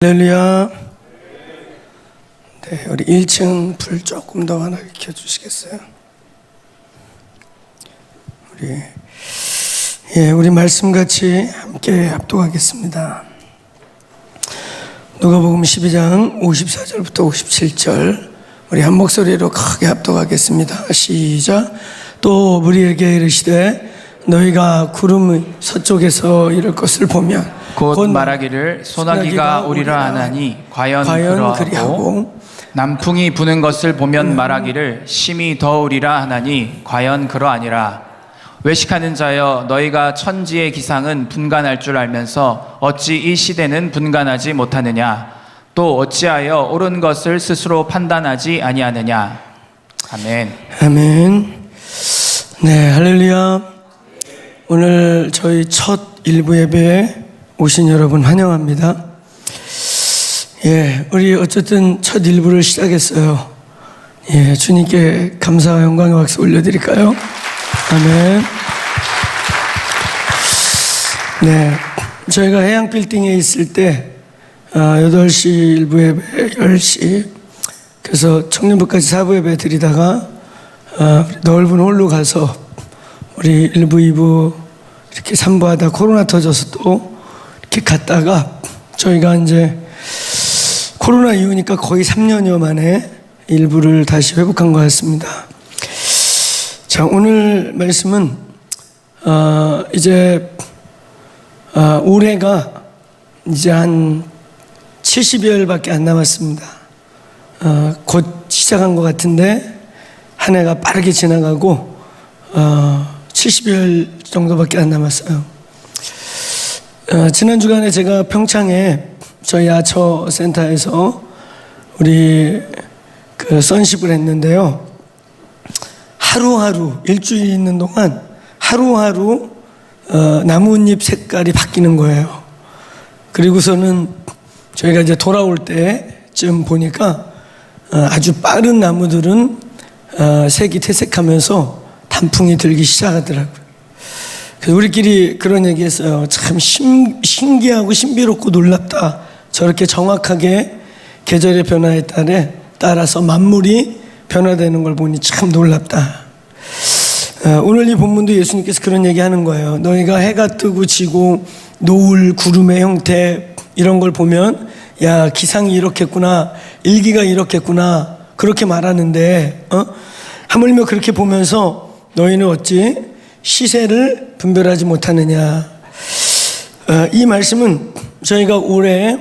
할렐루야. 네, 우리 1층 불 조금 더 하나 켜주시겠어요? 우리 말씀 같이 함께 합독하겠습니다. 누가복음 12장 54절부터 57절 우리 한 목소리로 크게 합독하겠습니다. 시작. 또 우리에게 이르시되 너희가 구름 서쪽에서 이럴 것을 보면 곧 말하기를 소나기가 오리라 하나니 과연 그러하고 남풍이 부는 것을 보면 말하기를 심히 더우리라 하나니 과연 그러하니라. 외식하는 자여 너희가 천지의 기상은 분간할 줄 알면서 어찌 이 시대는 분간하지 못하느냐. 또 어찌하여 옳은 것을 스스로 판단하지 아니하느냐. 아멘. 아멘. 네, 할렐루야. 오늘 저희 첫 일부 예배에 오신 여러분 환영합니다. 우리 어쨌든 첫 일부를 시작했어요. 주님께 감사와 영광의 박수 올려드릴까요? 아멘. 네, 저희가 해양 빌딩에 있을 때 8시 일부 예배, 10시 그래서 청년부까지 4부 예배 드리다가 넓은 홀로 가서 우리 1부, 2부 이렇게 3부 하다 코로나 터져서 또 이렇게 갔다가 저희가 이제 코로나 이후니까 거의 3년여 만에 일부를 다시 회복한 것 같습니다. 자, 오늘 말씀은 이제 올해가 이제 한 70여일밖에 안 남았습니다. 곧 시작한 것 같은데 한 해가 빠르게 지나가고 70여일 정도밖에 안 남았어요. 지난 주간에 제가 평창에 저희 아처 센터에서 우리 선십을 했는데요. 하루하루 일주일 있는 동안 하루하루 나뭇잎 색깔이 바뀌는 거예요. 그리고서는 저희가 이제 돌아올 때쯤 보니까 아주 빠른 나무들은 색이 퇴색하면서 단풍이 들기 시작하더라고요. 그래서 우리끼리 그런 얘기 했어요. 참 신기하고 신비롭고 놀랍다. 저렇게 정확하게 계절의 변화에 따라서 만물이 변화되는 걸 보니 참 놀랍다. 오늘 이 본문도 예수님께서 그런 얘기 하는 거예요. 너희가 해가 뜨고 지고 노을, 구름의 형태 이런 걸 보면 야, 기상이 이렇겠구나, 일기가 이렇겠구나 그렇게 말하는데 하물며 그렇게 보면서 너희는 어찌 시세를 분별하지 못하느냐. 이 말씀은 저희가 올해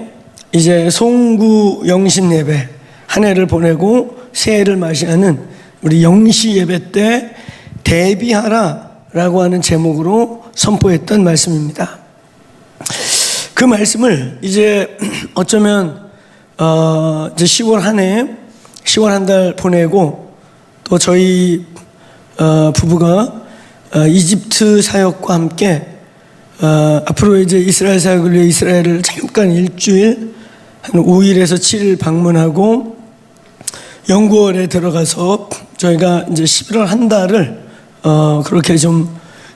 이제 송구 영신 예배 한 해를 보내고 새해를 맞이하는 우리 영시 예배 때 대비하라 라고 하는 제목으로 선포했던 말씀입니다. 그 말씀을 이제 어쩌면 이제 10월 한 해 10월 한 달 보내고 또 저희 부부가 이집트 사역과 함께 앞으로 이제 이스라엘 사역을 위해 이스라엘을 잠깐 일주일 한 5일에서 7일 방문하고 연구월에 들어가서 저희가 이제 11월 한 달을 그렇게 좀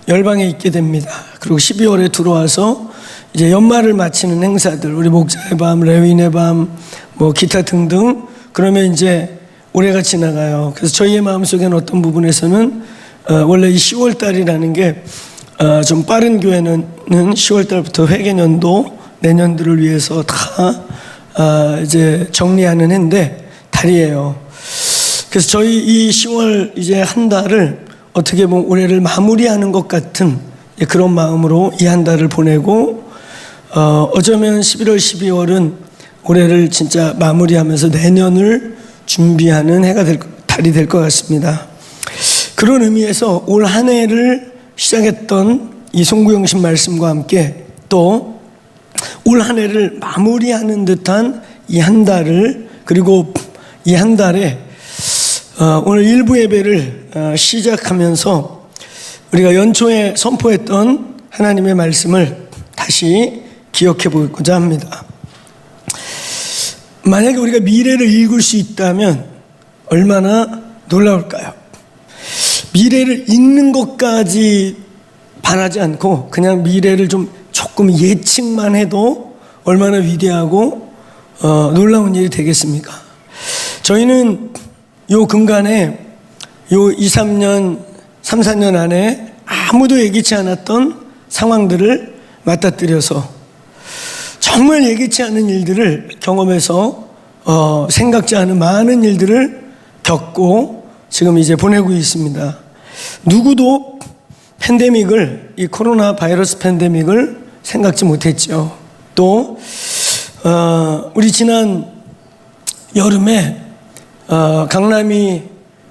열방에 있게 됩니다. 그리고 12월에 들어와서 이제 연말을 마치는 행사들, 우리 목자의 밤, 레위인의 밤, 뭐 기타 등등. 그러면 이제 올해가 지나가요. 그래서 저희의 마음속에는 어떤 부분에서는 원래 이 10월 달이라는 게 좀 빠른 교회는 10월 달부터 회계년도 내년들을 위해서 다 이제 정리하는 해인데 달이에요. 그래서 저희 이 10월 이제 한 달을 어떻게 보면 올해를 마무리하는 것 같은 그런 마음으로 이 한 달을 보내고 어쩌면 11월 12월은 올해를 진짜 마무리하면서 내년을 준비하는 달이 될 것 같습니다. 그런 의미에서 올 한 해를 시작했던 이 송구영신 말씀과 함께 또 올 한 해를 마무리하는 듯한 이 한 달을 그리고 이 한 달에 오늘 일부 예배를 시작하면서 우리가 연초에 선포했던 하나님의 말씀을 다시 기억해 보고자 합니다. 만약에 우리가 미래를 읽을 수 있다면 얼마나 놀라울까요? 미래를 읽는 것까지 바라지 않고 그냥 미래를 좀 조금 예측만 해도 얼마나 위대하고 놀라운 일이 되겠습니까? 저희는 요 근간에 요 2, 3년, 3, 4년 안에 아무도 예기치 않았던 상황들을 맞닥뜨려서 정말 예기치 않은 일들을 경험해서 생각지 않은 많은 일들을 겪고 지금 이제 보내고 있습니다. 누구도 팬데믹을, 이 코로나 바이러스 팬데믹을 생각지 못했죠. 또 우리 지난 여름에 강남이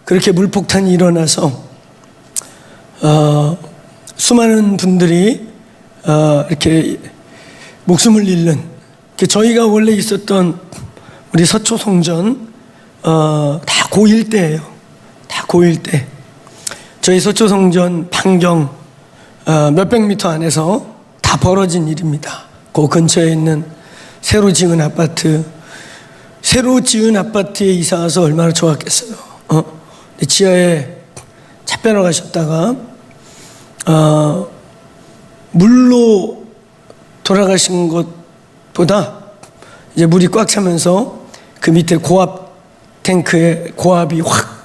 그렇게 물폭탄이 일어나서 수많은 분들이 이렇게 목숨을 잃는, 저희가 원래 있었던 우리 서초송전 다 고1대예요. 다 고1대. 저희 서초송전 반경 몇백 미터 안에서 다 벌어진 일입니다. 그 근처에 있는 새로 지은 아파트에 이사 와서 얼마나 좋았겠어요. 지하에 차 빼러 가셨다가 물로 돌아가신 것보다 이제 물이 꽉 차면서 그 밑에 고압 탱크에 고압이 확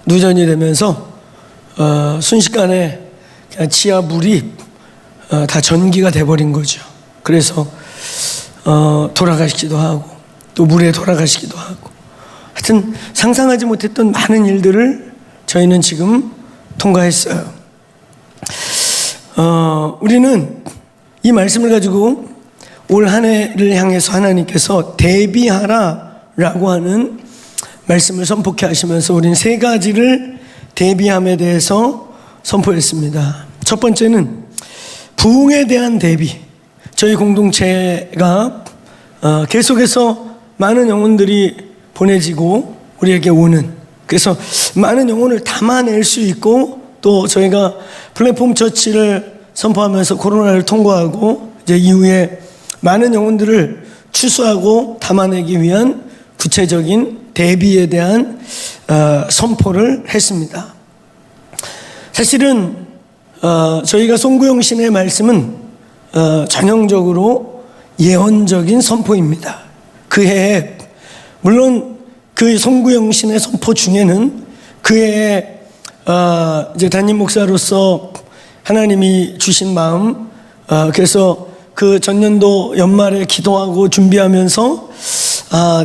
누전이 되면서 순식간에 그냥 지하 물이 다 전기가 돼버린 거죠. 그래서 돌아가시기도 하고 또 물에 돌아가시기도 하고, 하여튼 상상하지 못했던 많은 일들을 저희는 지금 통과했어요. 우리는 이 말씀을 가지고 올 한 해를 향해서 하나님께서 대비하라라고 하는 말씀을 선포케 하시면서 우리는 세 가지를 대비함에 대해서 선포했습니다. 첫 번째는 부흥에 대한 대비. 저희 공동체가 계속해서 많은 영혼들이 보내지고 우리에게 오는, 그래서 많은 영혼을 담아낼 수 있고, 또 저희가 플랫폼 처치를 선포하면서 코로나를 통과하고 이제 이후에 많은 영혼들을 추수하고 담아내기 위한 구체적인 대비에 대한 선포를 했습니다. 사실은 저희가 송구영 신의 말씀은 전형적으로 예언적인 선포입니다. 그 해에, 물론 그 송구영 신의 선포 중에는 그 해에 이제 담임 목사로서 하나님이 주신 마음, 그래서 그 전년도 연말에 기도하고 준비하면서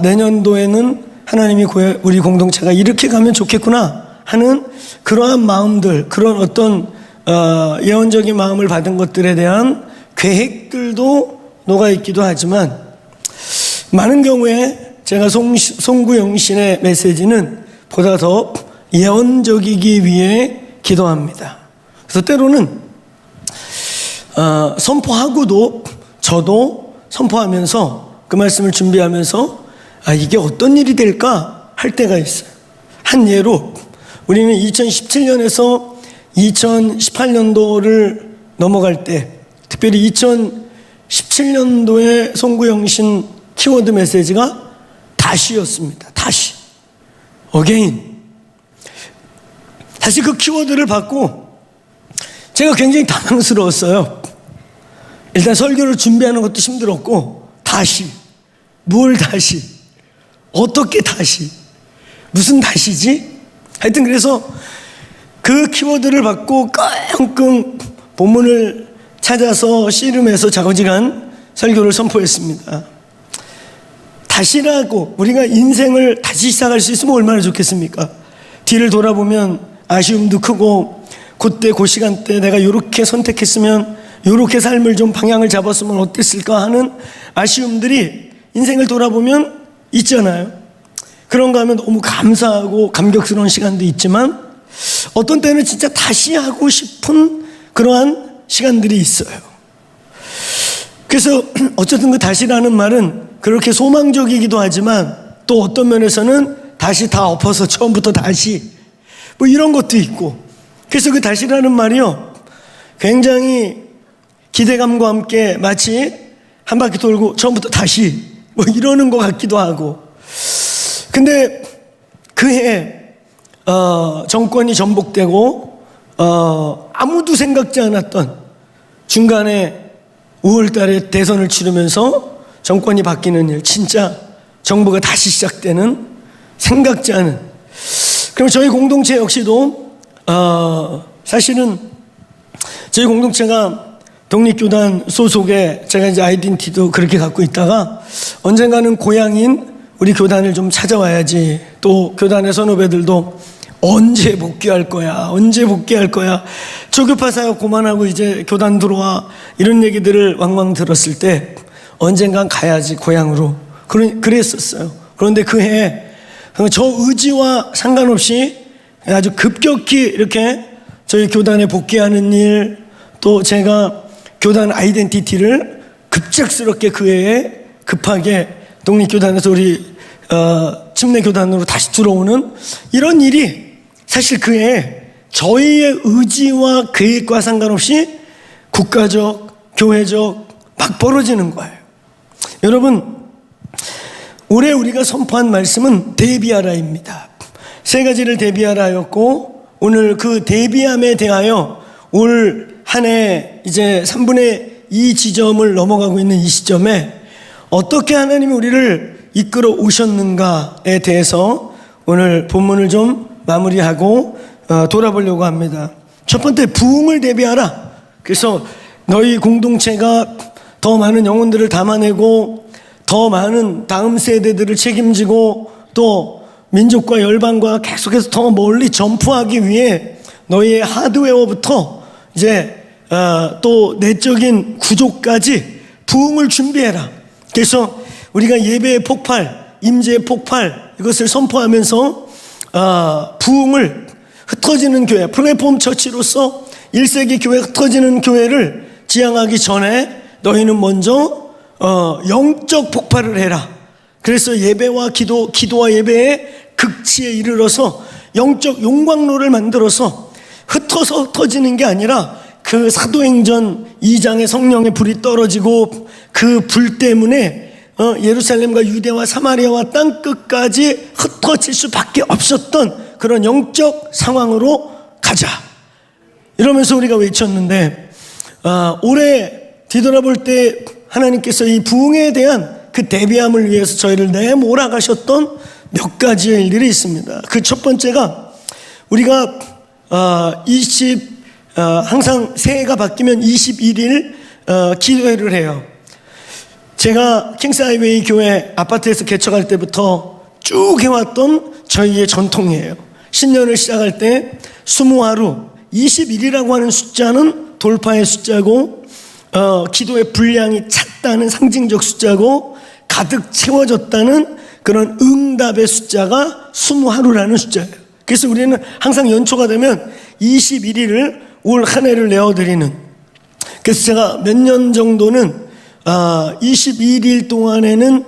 내년도에는 하나님이 우리 공동체가 이렇게 가면 좋겠구나 하는 그러한 마음들, 그런 어떤 예언적인 마음을 받은 것들에 대한 계획들도 녹아있기도 하지만, 많은 경우에 제가 송구영 신의 메시지는 보다 더 예언적이기 위해 기도합니다. 그래서 때로는 선포하고도 저도 선포하면서 그 말씀을 준비하면서 이게 어떤 일이 될까 할 때가 있어요. 한 예로 우리는 2017년에서 2018년도를 넘어갈 때, 특별히 2017년도에 송구영신 키워드 메시지가 다시였습니다. 다시, again. 다시 그 키워드를 받고 제가 굉장히 당황스러웠어요. 일단 설교를 준비하는 것도 힘들었고, 다시, 뭘 다시, 어떻게 다시, 무슨 다시지? 하여튼 그래서 그 키워드를 받고 끙끙 본문을 찾아서 씨름해서 자고지간 설교를 선포했습니다. 다시라고, 우리가 인생을 다시 시작할 수 있으면 얼마나 좋겠습니까? 뒤를 돌아보면 아쉬움도 크고, 그때 그 시간대 내가 이렇게 선택했으면, 이렇게 삶을 좀 방향을 잡았으면 어땠을까 하는 아쉬움들이 인생을 돌아보면 있잖아요. 그런가 하면 너무 감사하고 감격스러운 시간도 있지만, 어떤 때는 진짜 다시 하고 싶은 그러한 시간들이 있어요. 그래서 어쨌든 그 다시라는 말은 그렇게 소망적이기도 하지만, 또 어떤 면에서는 다시 다 엎어서 처음부터 다시, 뭐 이런 것도 있고, 그래서 그 다시라는 말이요, 굉장히 기대감과 함께 마치 한 바퀴 돌고 처음부터 다시 뭐 이러는 것 같기도 하고. 근데 그해 정권이 전복되고 아무도 생각지 않았던 중간에 5월 달에 대선을 치르면서 정권이 바뀌는 일, 진짜 정부가 다시 시작되는 생각지 않은. 그럼 저희 공동체 역시도 사실은 저희 공동체가 독립교단 소속에 제가 이제 아이덴티티도 그렇게 갖고 있다가 언젠가는 고향인 우리 교단을 좀 찾아와야지. 또 교단의 선후배들도 언제 복귀할 거야? 언제 복귀할 거야? 조교파 사역 그만하고 이제 교단 들어와. 이런 얘기들을 왕왕 들었을 때 언젠간 가야지 고향으로. 그랬었어요. 그런데 그 해에 저 의지와 상관없이 아주 급격히 이렇게 저희 교단에 복귀하는 일, 또 제가 교단 아이덴티티를 급작스럽게 그 해에 급하게 독립교단에서 우리 침례교단으로 다시 들어오는 이런 일이 사실 그 해에 저희의 의지와 계획과 상관없이 국가적, 교회적 막 벌어지는 거예요. 여러분, 올해 우리가 선포한 말씀은 대비하라입니다. 세 가지를 대비하라였고, 오늘 그 대비함에 대하여 올 한 해 이제 3분의 2 지점을 넘어가고 있는 이 시점에 어떻게 하나님이 우리를 이끌어 오셨는가에 대해서 오늘 본문을 좀 마무리하고 돌아보려고 합니다. 첫 번째, 부흥을 대비하라. 그래서 너희 공동체가 더 많은 영혼들을 담아내고 더 많은 다음 세대들을 책임지고 또 민족과 열방과 계속해서 더 멀리 점프하기 위해 너희의 하드웨어부터 이제 또 내적인 구조까지 부흥을 준비해라. 그래서 우리가 예배의 폭발, 임재의 폭발 이것을 선포하면서 부흥을, 흩어지는 교회, 플랫폼 처치로서 1세기 교회, 흩어지는 교회를 지향하기 전에 너희는 먼저 영적 폭발을 해라. 그래서 예배와 기도와 예배의 극치에 이르러서 영적 용광로를 만들어서 흩어지는 게 아니라 그 사도행전 2장의 성령의 불이 떨어지고 그 불 때문에 예루살렘과 유대와 사마리아와 땅끝까지 흩어질 수밖에 없었던 그런 영적 상황으로 가자. 이러면서 우리가 외쳤는데 올해 뒤돌아볼 때 하나님께서 이 부흥에 대한 그 대비함을 위해서 저희를 내몰아가셨던 몇 가지의 일들이 있습니다. 그 첫 번째가 우리가 항상 새해가 바뀌면 21일 기도회를 해요. 제가 킹스하이웨이 교회 아파트에서 개척할 때부터 쭉 해왔던 저희의 전통이에요. 신년을 시작할 때 20하루 21이라고 하는 숫자는 돌파의 숫자고 기도의 분량이 찼다는 상징적 숫자고 가득 채워졌다는 그런 응답의 숫자가 20하루라는 숫자예요. 그래서 우리는 항상 연초가 되면 21일을 올 한 해를 내어드리는. 그래서 제가 몇 년 정도는 21일 동안에는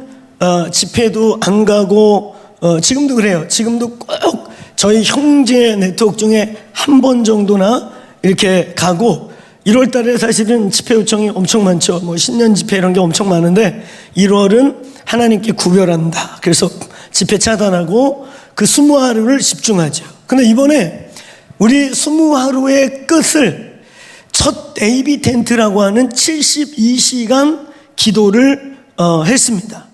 집회도 안 가고 지금도 그래요. 지금도 꼭 저희 형제 네트워크 중에 한 번 정도나 이렇게 가고 1월 달에 사실은 집회 요청이 엄청 많죠. 뭐 신년 집회 이런 게 엄청 많은데 1월은 하나님께 구별한다. 그래서 집회 차단하고 그 20하루를 집중하죠. 근데 이번에 우리 20하루의 끝을 첫 데이비 텐트라고 하는 72시간 기도를 했습니다.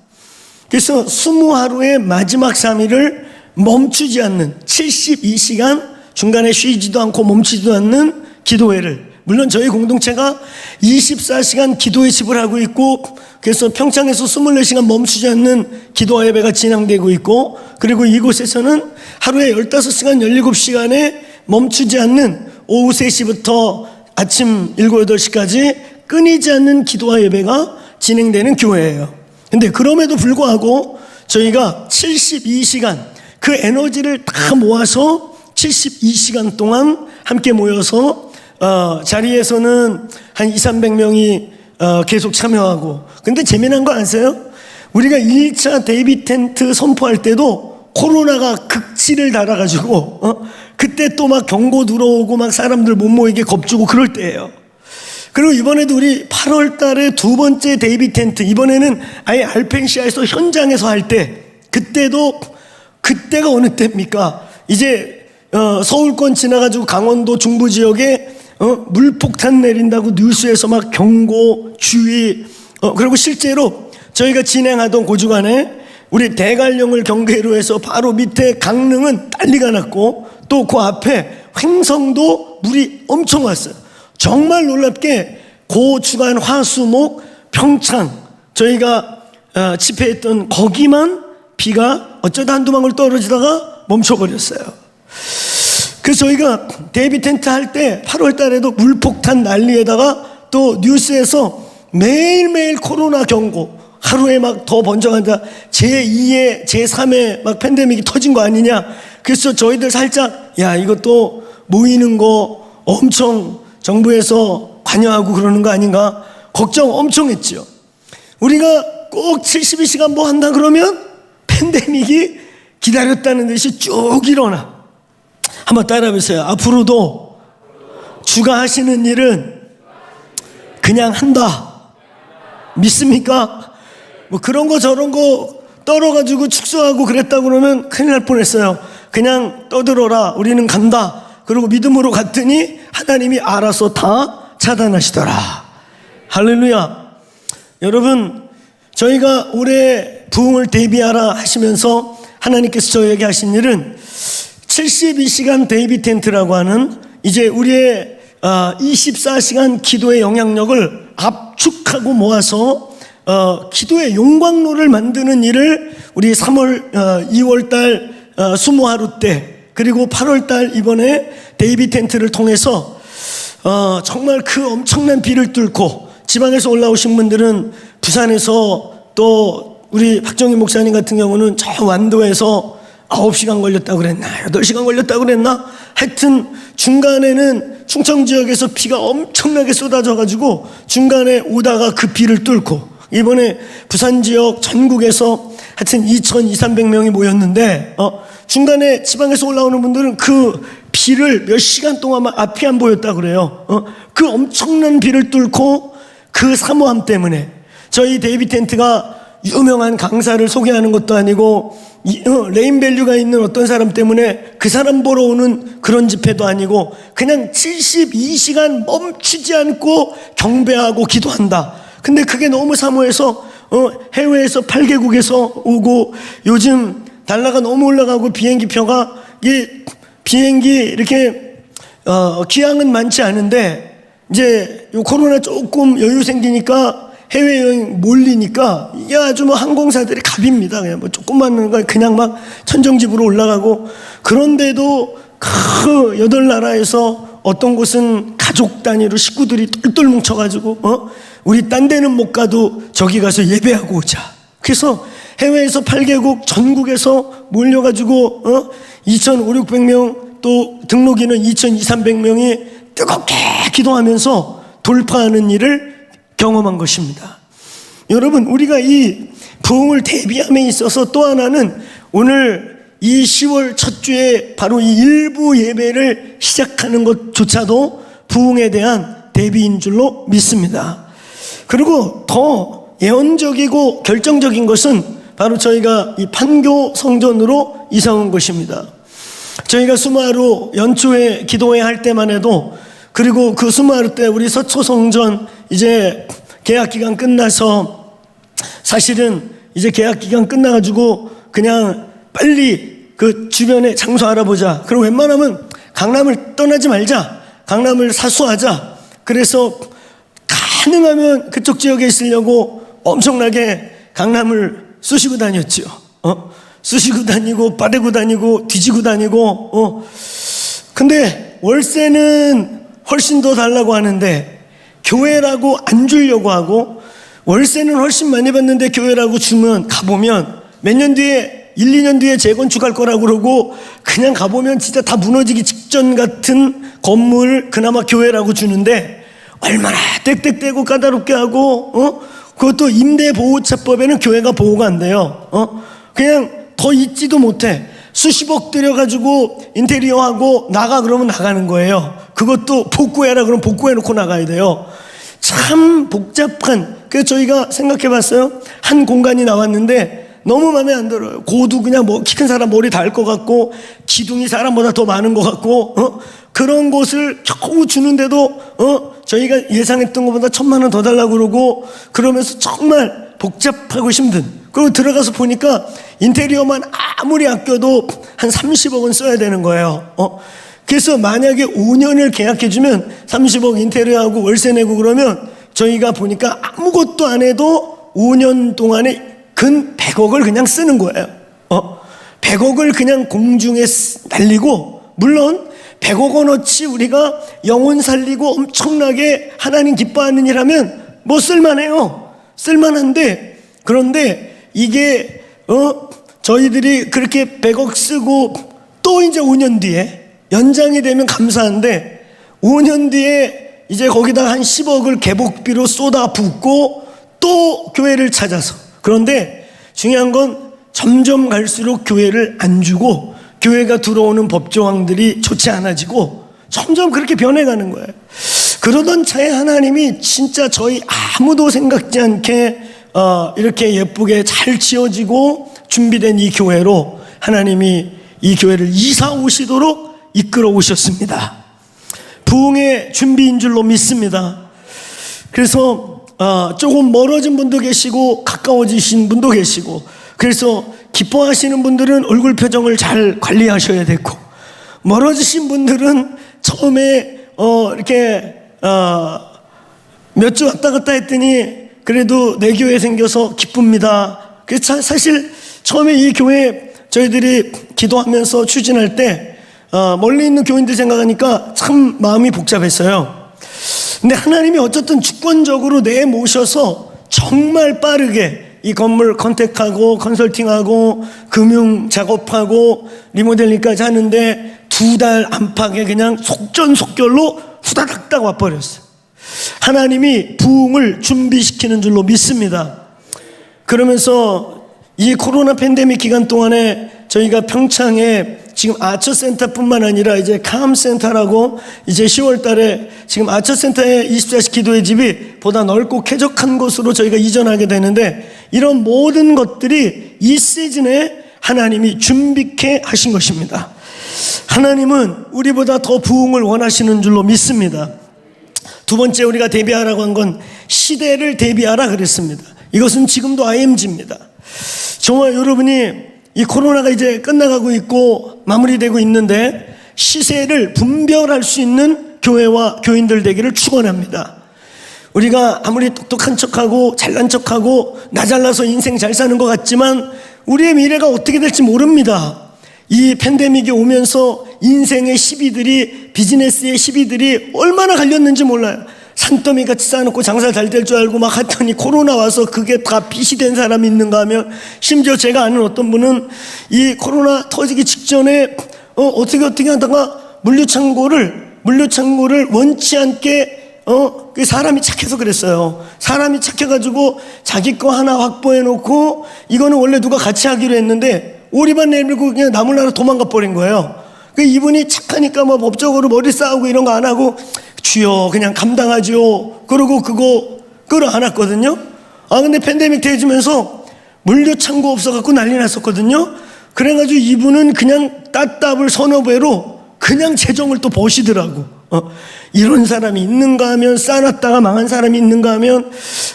그래서 20하루의 마지막 3일을 멈추지 않는 72시간 중간에 쉬지도 않고 멈추지도 않는 기도회를, 물론 저희 공동체가 24시간 기도의 집을 하고 있고 그래서 평창에서 24시간 멈추지 않는 기도와 예배가 진행되고 있고 그리고 이곳에서는 하루에 15시간 17시간에 멈추지 않는 오후 3시부터 아침 7, 8시까지 끊이지 않는 기도와 예배가 진행되는 교회예요. 근데 그럼에도 불구하고 저희가 72시간 그 에너지를 다 모아서 72시간 동안 함께 모여서 자리에서는 한 200~300명이 계속 참여하고. 근데 재미난 거 아세요? 우리가 1차 데이비 텐트 선포할 때도 코로나가 극치를 달아가지고 그때 또 막 경고 들어오고 막 사람들 못 모이게 겁주고 그럴 때예요. 그리고 이번에도 우리 8월 달에 두 번째 데이비 텐트, 이번에는 아예 알펜시아에서 현장에서 할 때, 그때가 어느 때입니까? 이제 서울권 지나가지고 강원도 중부 지역에 물폭탄 내린다고 뉴스에서 막 경고, 주의, 그리고 실제로 저희가 진행하던 그 주간에 우리 대관령을 경계로 해서 바로 밑에 강릉은 난리가 났고, 또 그 앞에 횡성도 물이 엄청 왔어요. 정말 놀랍게 고주간 화수목 평창 저희가 집회했던 거기만 비가 어쩌다 한두 방울 떨어지다가 멈춰버렸어요. 그래서 저희가 데이비 텐트 할 때 8월 달에도 물폭탄 난리에다가 또 뉴스에서 매일매일 코로나 경고, 하루에 막 더 번져간다, 제2의 제3의 막 팬데믹이 터진 거 아니냐. 그래서 저희들 살짝 야, 이것도 모이는 거 엄청 정부에서 관여하고 그러는 거 아닌가 걱정 엄청 했죠. 우리가 꼭 72시간 뭐 한다 그러면 팬데믹이 기다렸다는 듯이 쭉 일어나. 한번 따라해보세요. 앞으로도 주가 하시는 일은 그냥 한다. 믿습니까? 뭐 그런 거 저런 거 떨어가지고 축소하고 그랬다 그러면 큰일 날 뻔했어요. 그냥 떠들어라. 우리는 간다. 그리고 믿음으로 갔더니 하나님이 알아서 다 차단하시더라. 할렐루야. 여러분, 저희가 올해 부흥을 대비하라 하시면서 하나님께서 저에게 하신 일은 72시간 데이비 텐트라고 하는 이제 우리의 24시간 기도의 영향력을 압축하고 모아서 기도의 용광로를 만드는 일을 우리 3월 2월달 20하루 때, 그리고 8월달 이번에 데이비 텐트를 통해서 정말 그 엄청난 비를 뚫고, 지방에서 올라오신 분들은 부산에서, 또 우리 박정희 목사님 같은 경우는 저 완도에서 9시간 걸렸다고 그랬나 8시간 걸렸다고 그랬나, 하여튼 중간에는 충청 지역에서 비가 엄청나게 쏟아져 가지고 중간에 오다가 그 비를 뚫고, 이번에 부산 지역 전국에서 하여튼 2,200~300명이 모였는데 중간에 지방에서 올라오는 분들은 그 비를 몇 시간 동안 막 앞이 안 보였다 그래요. 그 엄청난 비를 뚫고 그 사모함 때문에, 저희 데이비 텐트가 유명한 강사를 소개하는 것도 아니고 레인밸류가 있는 어떤 사람 때문에 그 사람 보러 오는 그런 집회도 아니고, 그냥 72시간 멈추지 않고 경배하고 기도한다. 근데 그게 너무 사모해서 해외에서 8개국에서 오고, 요즘 달러가 너무 올라가고 비행기 표가, 비행기 이렇게 기항은 많지 않은데 이제 요 코로나 조금 여유 생기니까 해외여행 몰리니까 이게 아주 뭐 항공사들이 갑입니다. 그냥 뭐 조금만 그냥 막 천정집으로 올라가고, 그런데도 그 8나라에서 어떤 곳은 가족 단위로 식구들이 똘똘 뭉쳐가지고 우리 딴 데는 못 가도 저기 가서 예배하고 오자. 그래서 해외에서 8개국 전국에서 몰려가지고 2,500~600명, 또 등록인은 2,200~300명이 뜨겁게 기도하면서 돌파하는 일을 경험한 것입니다. 여러분, 우리가 이 부흥을 대비함에 있어서 또 하나는 오늘 이 10월 첫 주에 바로 이 일부 예배를 시작하는 것조차도 부흥에 대한 대비인 줄로 믿습니다. 그리고 더 예언적이고 결정적인 것은 바로 저희가 이 판교 성전으로 이사 온 것입니다. 저희가 수마루 연초에 기도회 할 때만 해도, 그리고 그 수마루 때 우리 서초 성전 이제 계약 기간 끝나서, 사실은 이제 계약 기간 끝나가지고 그냥 빨리 그 주변에 장소 알아보자. 그리고 웬만하면 강남을 떠나지 말자. 강남을 사수하자. 그래서 가능하면 그쪽 지역에 있으려고 엄청나게 강남을 쑤시고 다녔죠. 쑤시고 다니고 빠대고 다니고 뒤지고 다니고 근데 월세는 훨씬 더 달라고 하는데 교회라고 안 주려고 하고, 월세는 훨씬 많이 받는데 교회라고 주면 가보면 몇 년 뒤에 1~2년 뒤에 재건축할 거라고 그러고, 그냥 가보면 진짜 다 무너지기 직전 같은 건물 그나마 교회라고 주는데 얼마나 땡땡대고 까다롭게 하고 그것도 임대보호차법에는 교회가 보호가 안 돼요. 그냥 더 있지도 못해. 수십억 들여가지고 인테리어하고 나가 그러면 나가는 거예요. 그것도 복구해라 그러면 복구해놓고 나가야 돼요. 참 복잡한. 그래서 저희가 생각해봤어요. 한 공간이 나왔는데 너무 마음에 안 들어요. 고도 그냥 뭐 키 큰 사람 머리 닿을 것 같고, 기둥이 사람보다 더 많은 것 같고 그런 곳을 겨우 주는데도 저희가 예상했던 것보다 1,000만 원 더 달라고 그러고, 그러면서 정말 복잡하고 힘든. 그리고 들어가서 보니까 인테리어만 아무리 아껴도 한 30억은 써야 되는 거예요. 그래서 만약에 5년을 계약해주면 30억 인테리어하고 월세 내고 그러면 저희가 보니까 아무것도 안 해도 5년 동안에 근 100억을 그냥 쓰는 거예요. 100억을 그냥 공중에 날리고, 물론 100억 원어치 우리가 영혼 살리고 엄청나게 하나님 기뻐하는 일 하면 뭐 쓸만해요. 쓸만한데, 그런데 이게 저희들이 그렇게 100억 쓰고 또 이제 5년 뒤에 연장이 되면 감사한데 5년 뒤에 이제 거기다 한 10억을 개복비로 쏟아붓고 또 교회를 찾아서, 그런데 중요한 건 점점 갈수록 교회를 안 주고 교회가 들어오는 법조항들이 좋지 않아지고 점점 그렇게 변해가는 거예요. 그러던 차에 하나님이 진짜 저희 아무도 생각지 않게 이렇게 예쁘게 잘 지어지고 준비된 이 교회로 하나님이 이 교회를 이사 오시도록 이끌어 오셨습니다. 부흥의 준비인 줄로 믿습니다. 그래서 조금 멀어진 분도 계시고 가까워지신 분도 계시고, 그래서 기뻐하시는 분들은 얼굴 표정을 잘 관리하셔야 되고, 멀어지신 분들은 처음에 이렇게 몇 주 왔다 갔다 했더니 그래도 내 교회 생겨서 기쁩니다. 그래서 사실 처음에 이 교회 저희들이 기도하면서 추진할 때 멀리 있는 교인들 생각하니까 참 마음이 복잡했어요. 근데 하나님이 어쨌든 주권적으로 내모셔서 정말 빠르게 이 건물 컨택하고 컨설팅하고 금융 작업하고 리모델링까지 하는데 2달 안팎에 그냥 속전속결로 후다닥 와버렸어요. 하나님이 부흥을 준비시키는 줄로 믿습니다. 그러면서 이 코로나 팬데믹 기간 동안에 저희가 평창에 지금 아처센터뿐만 아니라 이제 캄센터라고 이제 10월 달에 지금 아처센터의 24시 기도의 집이 보다 넓고 쾌적한 곳으로 저희가 이전하게 되는데, 이런 모든 것들이 이 시즌에 하나님이 준비케 하신 것입니다. 하나님은 우리보다 더 부흥을 원하시는 줄로 믿습니다. 두 번째 우리가 대비하라고 한 건 시대를 대비하라 그랬습니다. 이것은 지금도 IMG입니다. 저와 여러분이 이 코로나가 이제 끝나가고 있고 마무리되고 있는데 시세를 분별할 수 있는 교회와 교인들 되기를 축원합니다. 우리가 아무리 똑똑한 척하고 잘난 척하고 나 잘나서 인생 잘 사는 것 같지만 우리의 미래가 어떻게 될지 모릅니다. 이 팬데믹이 오면서 인생의 시비들이, 비즈니스의 시비들이 얼마나 갈렸는지 몰라요. 산더미 같이 쌓아놓고 장사 잘 될 줄 알고 막 했더니 코로나 와서 그게 다 빚이 된 사람이 있는가 하면, 심지어 제가 아는 어떤 분은 이 코로나 터지기 직전에 어떻게 하다가 물류창고를 원치 않게 그 사람이 착해서 그랬어요. 사람이 착해가지고 자기 거 하나 확보해 놓고 이거는 원래 누가 같이 하기로 했는데 오리만 내밀고 그냥 나몰라라 도망가 버린 거예요. 그 이분이 착하니까 뭐 법적으로 머리 싸우고 이런 거 안 하고 주여 그냥 감당하지요 그러고 그거 끌어안았거든요. 근데 팬데믹 대해지면서 물류창고 없어갖고 난리 났었거든요. 그래가지고 이분은 그냥 따따블 서너 배로 그냥 재정을 또 버시더라고. 이런 사람이 있는가 하면, 쌓아놨다가 망한 사람이 있는가 하면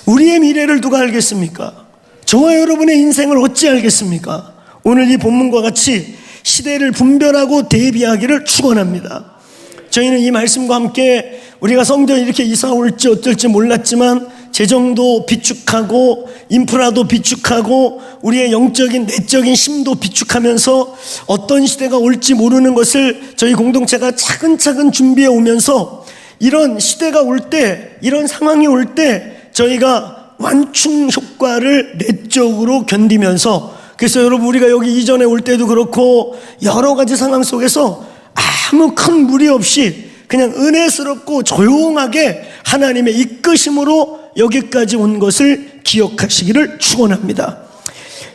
우리의 미래를 누가 알겠습니까? 저와 여러분의 인생을 어찌 알겠습니까? 오늘 이 본문과 같이 시대를 분별하고 대비하기를 축원합니다. 저희는 이 말씀과 함께 우리가 성전에 이렇게 이사 올지 어떨지 몰랐지만 재정도 비축하고 인프라도 비축하고 우리의 영적인 내적인 힘도 비축하면서 어떤 시대가 올지 모르는 것을 저희 공동체가 차근차근 준비해 오면서 이런 시대가 올 때, 이런 상황이 올 때 저희가 완충 효과를 내적으로 견디면서, 그래서 여러분 우리가 여기 이전에 올 때도 그렇고 여러 가지 상황 속에서 아무 큰 무리 없이 그냥 은혜스럽고 조용하게 하나님의 이끄심으로 여기까지 온 것을 기억하시기를 축원합니다.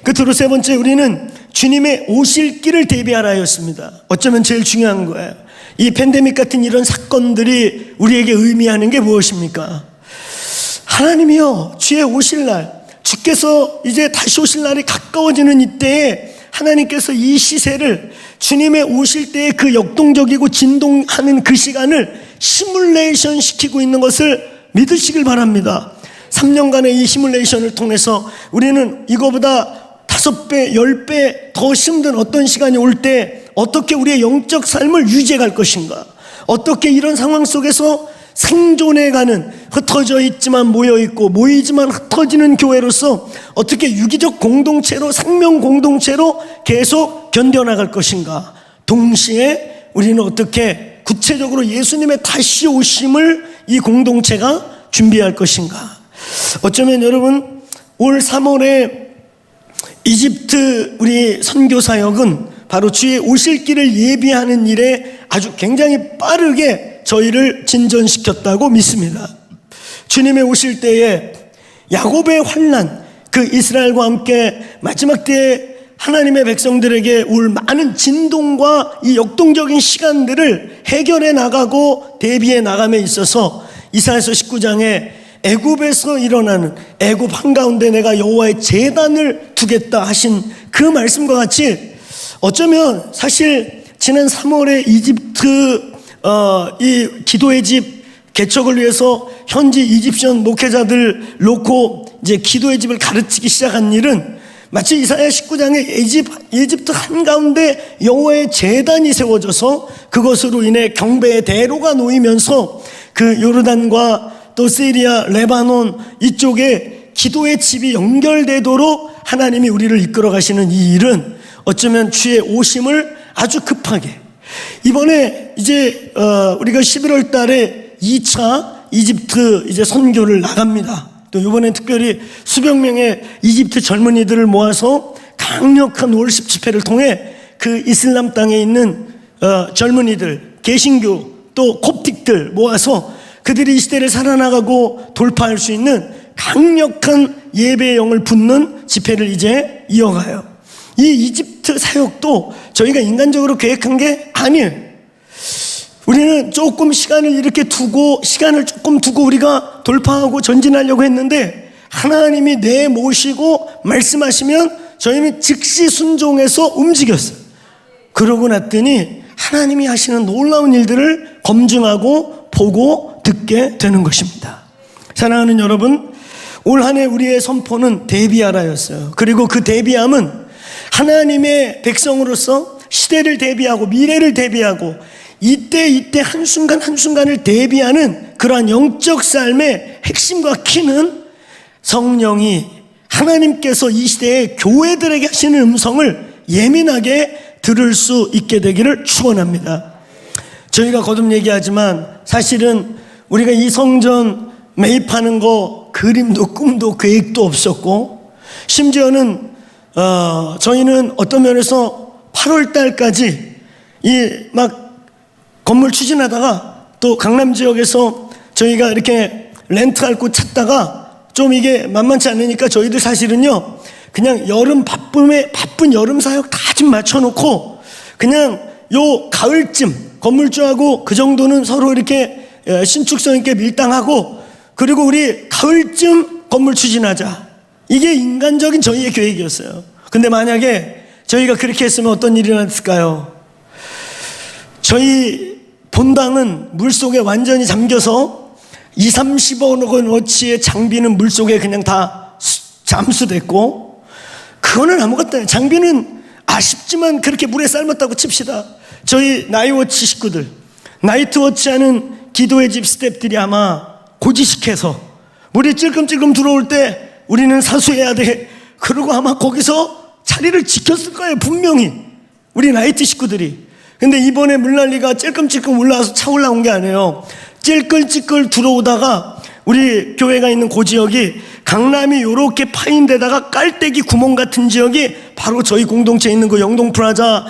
끝으로 세 번째, 우리는 주님의 오실 길을 대비하라 였습니다. 어쩌면 제일 중요한 거예요. 이 팬데믹 같은 이런 사건들이 우리에게 의미하는 게 무엇입니까? 하나님이요, 주의 오실 날, 주께서 이제 다시 오실 날이 가까워지는 이때에 하나님께서 이 시세를, 주님의 오실 때의 그 역동적이고 진동하는 그 시간을 시뮬레이션 시키고 있는 것을 믿으시길 바랍니다. 3년간의 이 시뮬레이션을 통해서 우리는 이거보다 5배, 10배 더 힘든 어떤 시간이 올 때 어떻게 우리의 영적 삶을 유지해 갈 것인가, 어떻게 이런 상황 속에서 생존해가는, 흩어져 있지만 모여있고 모이지만 흩어지는 교회로서 어떻게 유기적 공동체로, 생명 공동체로 계속 견뎌나갈 것인가, 동시에 우리는 어떻게 구체적으로 예수님의 다시 오심을 이 공동체가 준비할 것인가. 어쩌면 여러분, 올 3월에 이집트 우리 선교 사역은 바로 주의 오실 길을 예비하는 일에 아주 굉장히 빠르게 저희를 진전시켰다고 믿습니다. 주님의 오실 때에 야곱의 환난, 그 이스라엘과 함께 마지막 때에 하나님의 백성들에게 올 많은 진동과 이 역동적인 시간들을 해결해 나가고 대비해 나감에 있어서 이사야서 19장에 애굽에서 일어나는, 애굽 한가운데 내가 여호와의 제단을 두겠다 하신 그 말씀과 같이 어쩌면 사실 지난 3월에 이집트 이 기도의 집 개척을 위해서 현지 이집션 목회자들 놓고 이제 기도의 집을 가르치기 시작한 일은 마치 이사야 19장에 이집트 한가운데 여호와의 제단이 세워져서 그것으로 인해 경배의 대로가 놓이면서 그 요르단과 또 시리아, 레바논 이쪽에 기도의 집이 연결되도록 하나님이 우리를 이끌어 가시는 이 일은 어쩌면 주의 오심을 아주 급하게, 이번에 이제 우리가 11월 달에 2차 이집트 이제 선교를 나갑니다. 또 이번엔 특별히 수백 명의 이집트 젊은이들을 모아서 강력한 월십 집회를 통해 그 이슬람 땅에 있는 젊은이들, 개신교 또 콥틱들 모아서 그들이 이 시대를 살아나가고 돌파할 수 있는 강력한 예배의 영을 붓는 집회를 이제 이어가요. 이 이집트 사역도 저희가 인간적으로 계획한 게 아니에요. 우리는 조금 시간을 이렇게 두고, 시간을 조금 두고 우리가 돌파하고 전진하려고 했는데 하나님이 내모시고 말씀하시면 저희는 즉시 순종해서 움직였어요. 그러고 났더니 하나님이 하시는 놀라운 일들을 검증하고 보고 듣게 되는 것입니다. 사랑하는 여러분, 올 한 해 우리의 선포는 대비하라였어요. 그리고 그 대비함은 하나님의 백성으로서 시대를 대비하고 미래를 대비하고 이때 한순간 한순간을 대비하는 그러한 영적 삶의 핵심과 키는 성령이 하나님께서 이 시대에 교회들에게 하시는 음성을 예민하게 들을 수 있게 되기를 축원합니다. 저희가 거듭 얘기하지만 사실은 우리가 이 성전 매입하는 거 그림도 꿈도 계획도 없었고, 심지어는 저희는 어떤 면에서 8월 달까지 이 막 건물 추진하다가 또 강남 지역에서 저희가 이렇게 렌트할 곳 찾다가 좀 이게 만만치 않으니까 저희들 사실은요 그냥 여름 바쁜 여름 사역 다 좀 맞춰놓고 그냥 요 가을쯤 건물주하고 그 정도는 서로 이렇게 신축성 있게 밀당하고, 그리고 우리 가을쯤 건물 추진하자, 이게 인간적인 저희의 계획이었어요. 근데 만약에 저희가 그렇게 했으면 어떤 일이 일어났을까요? 저희 본당은 물속에 완전히 잠겨서 20-30억 원어치의 장비는 물속에 그냥 다 잠수됐고, 그거는 아무것도 아니에요. 장비는 아쉽지만 그렇게 물에 삶았다고 칩시다. 저희 나이워치 식구들, 나이트워치 하는 기도의 집 스태프들이 아마 고지식해서 물이 찔끔찔끔 들어올 때 우리는 사수해야 돼, 그러고 아마 거기서 자리를 지켰을 거예요, 분명히 우리 나이트 식구들이. 근데 이번에 물난리가 찔끔찔끔 올라와서 차 올라온 게 아니에요. 찔끌찔끌 들어오다가 우리 교회가 있는 그 지역이 강남이 요렇게 파인 데다가 깔때기 구멍 같은 지역이 바로 저희 공동체에 있는 그 영동 프라자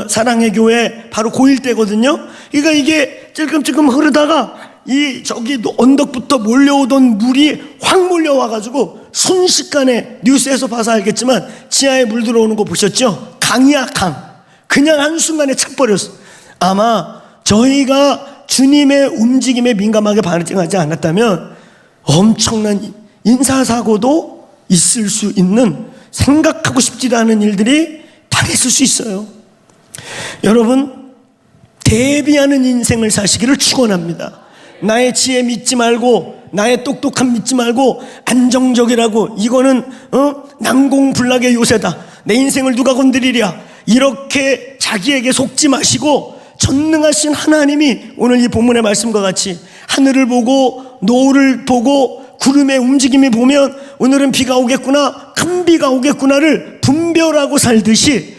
사랑의 교회 바로 그 일대거든요. 그러니까 이게 찔끔찔끔 흐르다가 이 저기 언덕부터 몰려오던 물이 확 몰려와가지고 순식간에, 뉴스에서 봐서 알겠지만 지하에 물 들어오는 거 보셨죠? 강이야, 강. 그냥 한순간에 차버렸어. 아마 저희가 주님의 움직임에 민감하게 반응하지 않았다면 엄청난 인사사고도 있을 수 있는, 생각하고 싶지도 않은 일들이 당했을 수 있어요. 여러분, 대비하는 인생을 사시기를 축원합니다. 나의 지혜 믿지 말고 나의 똑똑함 믿지 말고 안정적이라고, 이거는 난공불락의 요새다, 내 인생을 누가 건드리랴, 이렇게 자기에게 속지 마시고 전능하신 하나님이 오늘 이 본문의 말씀과 같이 하늘을 보고 노을을 보고 구름의 움직임이 보면 오늘은 비가 오겠구나, 큰 비가 오겠구나를 분별하고 살듯이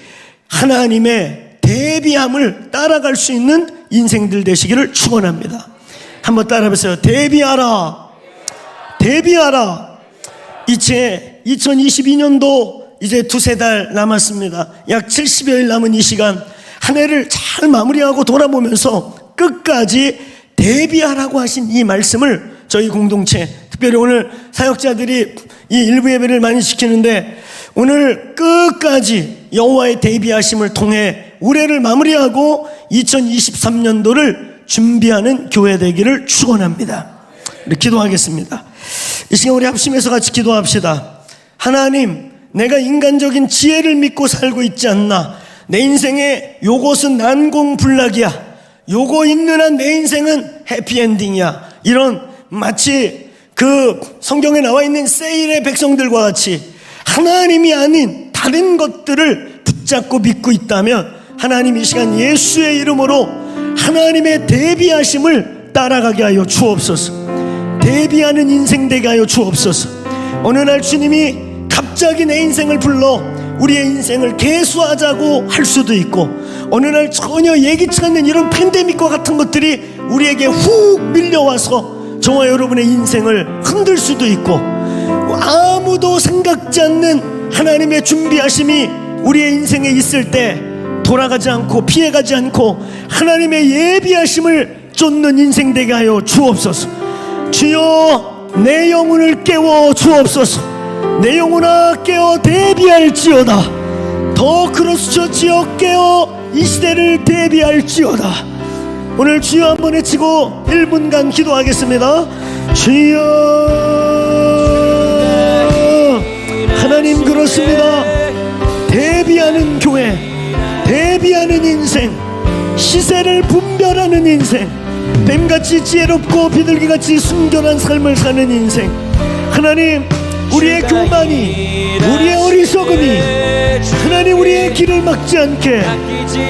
하나님의 대비함을 따라갈 수 있는 인생들 되시기를 축원합니다. 한번 따라해보세요. 대비하라, 대비하라. 이제 2022년도 이제 두세 달 남았습니다. 약 70여일 남은 이 시간, 한 해를 잘 마무리하고 돌아보면서 끝까지 대비하라고 하신 이 말씀을 저희 공동체, 특별히 오늘 사역자들이 이 일부 예배를 많이 지키는데, 오늘 끝까지 여호와의 대비하심을 통해 올해를 마무리하고 2023년도를 준비하는 교회 되기를 축원합니다. 기도하겠습니다. 이 시간 우리 합심해서 같이 기도합시다. 하나님, 내가 인간적인 지혜를 믿고 살고 있지 않나, 내 인생에 요것은 난공불락이야, 요거 있는 한 내 인생은 해피엔딩이야, 이런 마치 그 성경에 나와 있는 세일의 백성들과 같이 하나님이 아닌 다른 것들을 붙잡고 믿고 있다면, 하나님 이 시간 예수의 이름으로 하나님의 대비하심을 따라가게 하여 주옵소서. 대비하는 인생 되게 하여 주옵소서. 어느 날 주님이 갑자기 내 인생을 불러 우리의 인생을 개수하자고 할 수도 있고, 어느 날 전혀 예기치 않는 이런 팬데믹과 같은 것들이 우리에게 훅 밀려와서 저와 여러분의 인생을 흔들 수도 있고, 아무도 생각지 않는 하나님의 준비하심이 우리의 인생에 있을 때 돌아가지 않고 피해가지 않고 하나님의 예비하심을 쫓는 인생 되게 하여 주옵소서. 주여, 내 영혼을 깨워 주옵소서. 내 영혼아 깨어 대비할지어다. 더 크로스처치여 깨어 이 시대를 대비할지어다. 오늘 주여 한번 외치고 1분간 기도하겠습니다. 주여, 하나님 그렇습니다. 대비하는 교회, 대비하는 인생, 시세를 분별하는 인생, 뱀같이 지혜롭고 비둘기같이 순결한 삶을 사는 인생, 하나님 우리의 교만이, 우리의 어리석음이 하나님 우리의 길을 막지 않게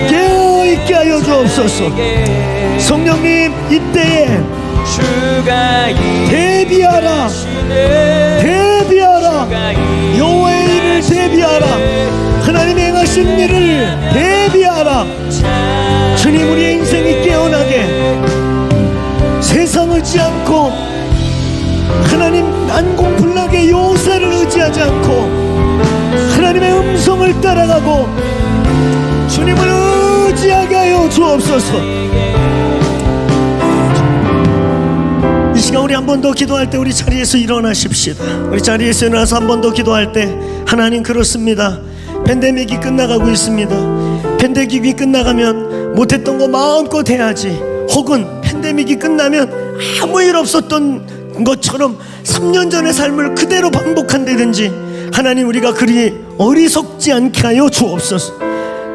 깨어있게 하여 주옵소서. 성령님, 이때에 대비하라, 대비하라, 여호와의 일을 대비하라, 하나님의 행하신 일을 대비하라. 주님, 우리의 인생이 깨어나게, 세상을 의지 않고 하나님 난공불락의 요새를 의지하지 않고 하나님의 음성을 따라가고 주님을 의지하게 하여 주옵소서. 이 시간 우리 한 번 더 기도할 때 우리 자리에서 일어나십시다. 우리 자리에서 일어나서 한 번 더 기도할 때, 하나님 그렇습니다. 팬데믹이 끝나가고 있습니다. 팬데믹이 끝나가면 못했던 거 마음껏 해야지, 혹은 팬데믹이 끝나면 아무 일 없었던 것처럼 3년 전의 삶을 그대로 반복한다든지, 하나님 우리가 그리 어리석지 않게 하여 주옵소서.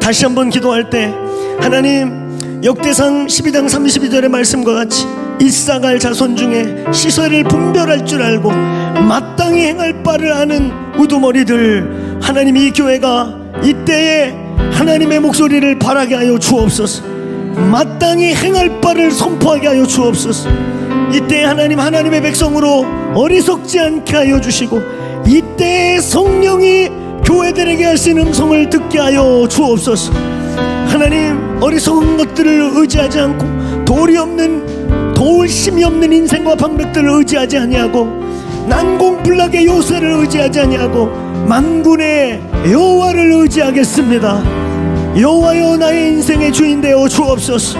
다시 한번 기도할 때, 하나님 역대상 12장 32절의 말씀과 같이 이사갈 자손 중에 시설을 분별할 줄 알고 마땅히 행할 바를 아는 우두머리들, 하나님 이 교회가 이때에 하나님의 목소리를 바라게 하여 주옵소서. 마땅히 행할 바를 선포하게 하여 주옵소서. 이때 하나님, 하나님의 백성으로 어리석지 않게 하여 주시고, 이때 성령이 교회들에게 하신 음성을 듣게 하여 주옵소서. 하나님, 어리석은 것들을 의지하지 않고 도울 심이 없는 인생과 방백들을 의지하지 아니하고 난공불락의 요새를 의지하지 아니하고 만군의 여호와를 의지하겠습니다. 여호와여, 나의 인생의 주인 되어 주옵소서.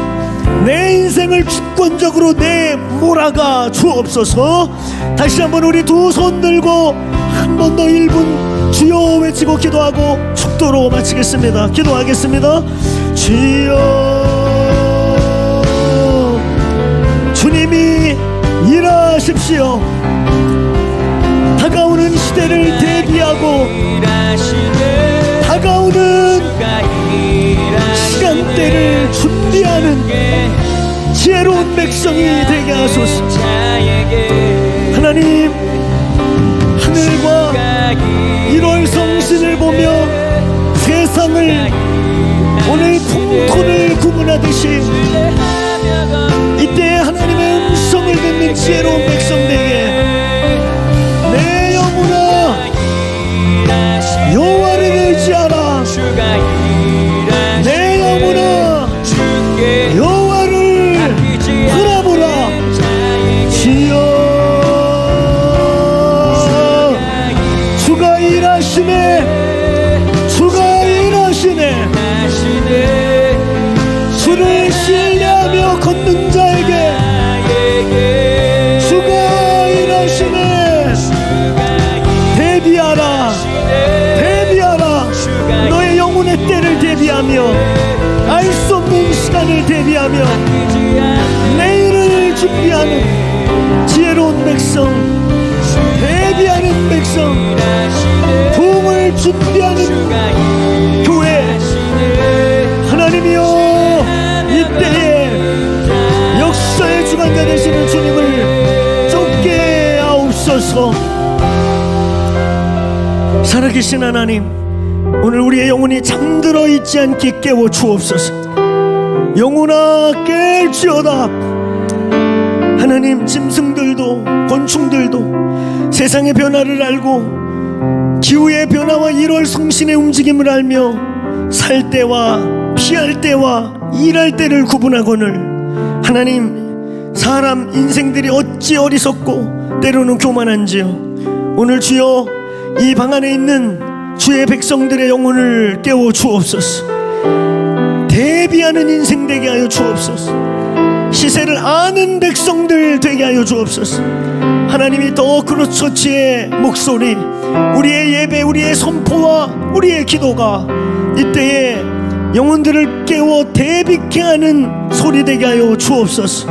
내 인생을 주권적으로 내몰아가 주옵소서. 다시 한번 우리 두 손 들고 한 번 더 1분 주여 외치고 기도하고 축도로 마치겠습니다. 기도하겠습니다. 주여, 주님이 일하십시오. 다가오는 시대를 대비하고 다가오는 시간대를 준비하는 지혜로운 백성이 되게 하소서. 하나님, 하늘과 1월 성신을 보며 세상을 오늘 풍토를 구분하듯이 이때 하나님의 음성을 듣는 지혜로운 백성들에게 내 영혼아 여호와를 의지하라. 내 영혼아 여호와를 바라보라. 주여 주가 일하시네. 주가 일하시네. 주를 신뢰하며 걷는 자에게 주가 일하시네. 대비하라. 대비하라. 너의 영혼의 때를 대비하며 알 수 없는 시간을 대비하며 내일을 준비하는 지혜로운 백성, 대비하는 백성, 부흥을 준비하는 교회. 하나님이여, 이때에 역사의 주관자 되시는 주님을 쫓게 하옵소서. 살아계신 하나님, 오늘 우리의 영혼이 잠들어 있지 않게 깨워 주옵소서. 영혼아 깰지어다. 하나님, 짐승들도 곤충들도 세상의 변화를 알고 기후의 변화와 1월 성신의 움직임을 알며 살 때와 피할 때와 일할 때를 구분하거늘 하나님, 사람 인생들이 어찌 어리석고 때로는 교만한지요. 오늘 주여 이 방 안에 있는 주의 백성들의 영혼을 깨워 주옵소서. 대비하는 인생 되게 하여 주옵소서. 시세를 아는 백성들 되게 하여 주옵소서. 하나님이 더 크로처치의 목소리, 우리의 예배, 우리의 선포와 우리의 기도가 이때에 영혼들을 깨워 대비케 하는 소리 되게 하여 주옵소서.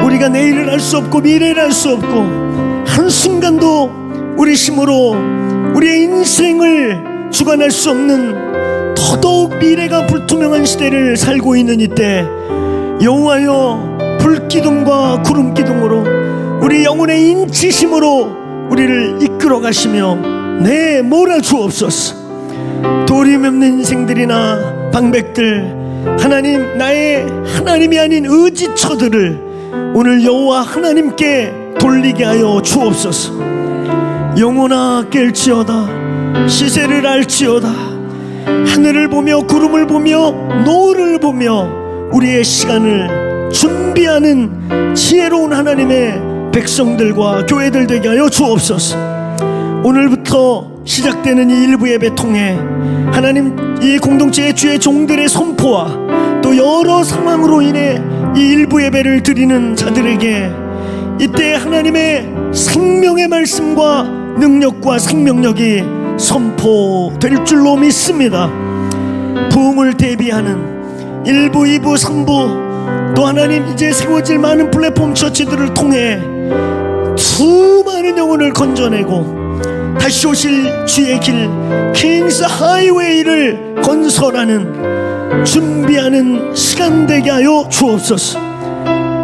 우리가 내일을 알 수 없고 미래를 알 수 없고 한순간도 우리 힘으로 우리의 인생을 주관할 수 없는 더더욱 미래가 불투명한 시대를 살고 있는 이때 여호와여, 불기둥과 구름기둥으로 우리 영혼의 인치심으로 우리를 이끌어 가시며 내 몰아주옵소서. 도림 없는 인생들이나 방백들, 하나님, 나의 하나님이 아닌 의지처들을 오늘 여호와 하나님께 돌리게 하여 주옵소서. 영혼아 깰지어다. 시세를 알지어다. 하늘을 보며 구름을 보며 노을을 보며 우리의 시간을 준비하는 지혜로운 하나님의 백성들과 교회들 되게 하여 주옵소서. 오늘부터 시작되는 이 일부 예배 통해 하나님, 이 공동체의 주의 종들의 선포와 또 여러 상황으로 인해 이 일부 예배를 드리는 자들에게 이때 하나님의 생명의 말씀과 능력과 생명력이 선포될 줄로 믿습니다. 부흥을 대비하는 1부, 2부, 3부, 또 하나님 이제 세워질 많은 플랫폼 처치들을 통해 수많은 영혼을 건져내고 다시 오실 주의 길, 킹스 하이웨이를 건설하는 준비하는 시간 되게 하여 주옵소서.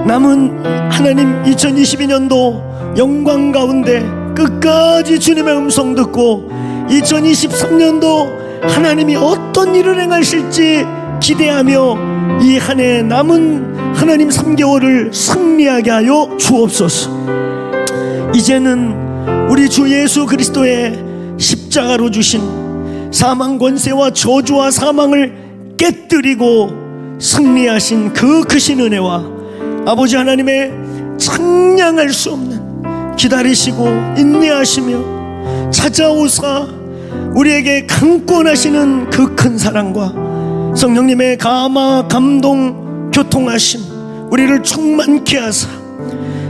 남은 하나님 2022년도 영광 가운데 끝까지 주님의 음성 듣고 2023년도 하나님이 어떤 일을 행하실지 기대하며 이 한 해 남은 하나님 3개월을 승리하게 하여 주옵소서. 이제는 우리 주 예수 그리스도의 십자가로 주신 사망 권세와 저주와 사망을 깨뜨리고 승리하신 그 크신 은혜와 아버지 하나님의 상냥할 수 없는 기다리시고 인내하시며 찾아오사 우리에게 강권하시는 그 큰 사랑과 성령님의 감화 감동 교통하심, 우리를 충만케 하사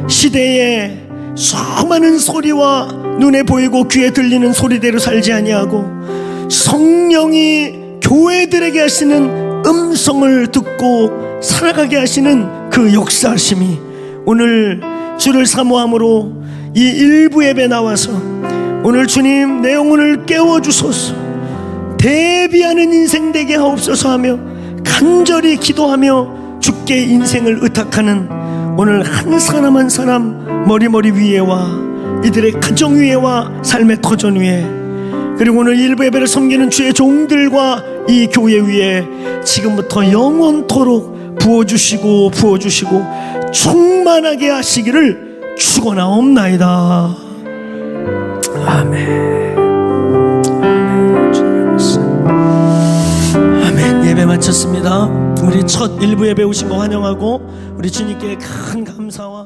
시대에 수많은 소리와 눈에 보이고 귀에 들리는 소리대로 살지 아니하고 성령이 교회들에게 하시는 음성을 듣고 살아가게 하시는 그 역사하심이 오늘 주를 사모함으로 이 일부 예배 나와서 오늘 주님 내 영혼을 깨워주소서, 대비하는 인생 되게 하옵소서 하며 간절히 기도하며 주께 인생을 의탁하는 오늘 한 사람 한 사람 머리 위에와 이들의 가정 위에와 삶의 터전 위에, 그리고 오늘 일부 예배를 섬기는 주의 종들과 이 교회 위에 지금부터 영원토록 부어주시고 충만하게 하시기를 축원하옵나이다. 아멘. 아멘. 예배 마쳤습니다. 우리 첫 일부 예배 오신 거 환영하고 우리 주님께 큰 감사와